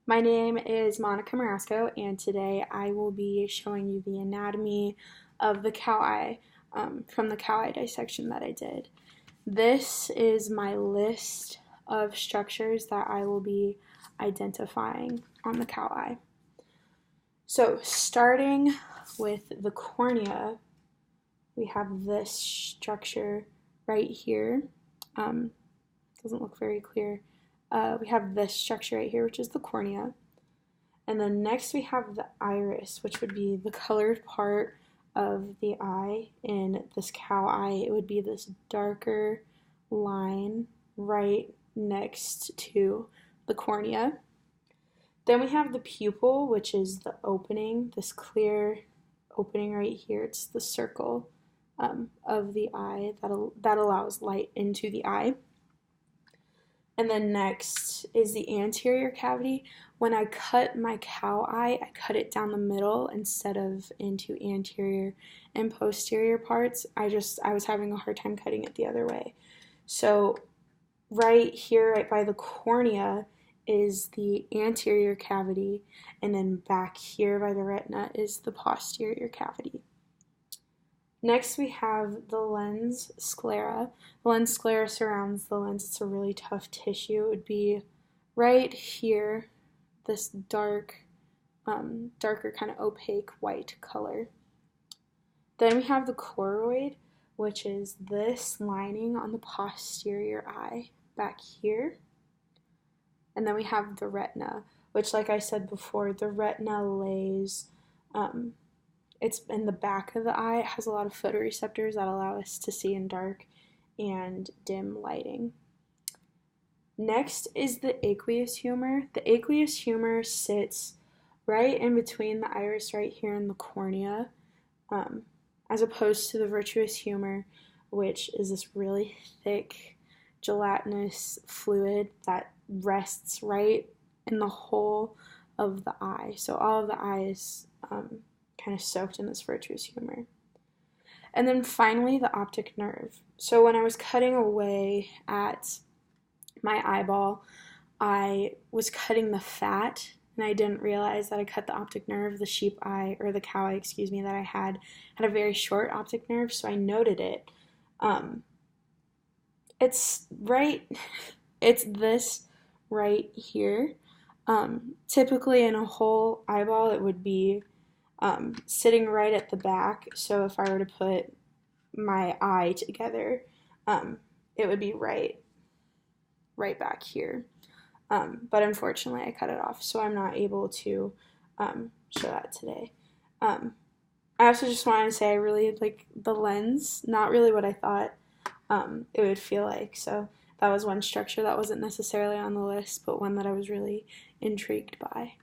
My name is Monica Marasco, and today I will be showing you the anatomy of the cow eye from the cow eye dissection that I did. This is my list of structures that I will be identifying on the cow eye. So, starting with the cornea, we have this structure right here. Doesn't look very clear. We have this structure right here, which is the cornea. And then next we have the iris, which would be the colored part of the eye. In this cow eye, it would be this darker line right next to the cornea. Then we have the pupil, which is the opening, this clear opening right here. It's the circle of the eye that allows light into the eye. And then next is the anterior cavity. When I cut my cow eye, I cut it down the middle instead of into anterior and posterior parts. I was having a hard time cutting it the other way. So right here, right by the cornea, is the anterior cavity, and then back here by the retina is the posterior cavity. Next, we have the lens sclera. The lens sclera surrounds the lens. It's a really tough tissue. It would be right here, this darker kind of opaque white color. Then we have the choroid, which is this lining on the posterior eye back here. And then we have the retina, which, like I said before, the retina lays it's in the back of the eye. It has a lot of photoreceptors that allow us to see in dark and dim lighting. Next is the aqueous humor. The aqueous humor sits right in between the iris right here and the cornea, as opposed to the vitreous humor, which is this really thick gelatinous fluid that rests right in the whole of the eye. So all of the eye is kind of soaked in this vitreous humor. And then finally, the optic nerve. So when I was cutting away at my eyeball, I was cutting the fat, and I didn't realize that I cut the optic nerve. The sheep eye, or the cow eye, excuse me, that I had a very short optic nerve, so I noted it. It's this right here. Typically in a whole eyeball, it would be sitting right at the back. So if I were to put my eye together, it would be right back here. But unfortunately, I cut it off, so I'm not able to show that today. I also just wanted to say I really like the lens, not really what I thought it would feel like. So that was one structure that wasn't necessarily on the list, but one that I was really intrigued by.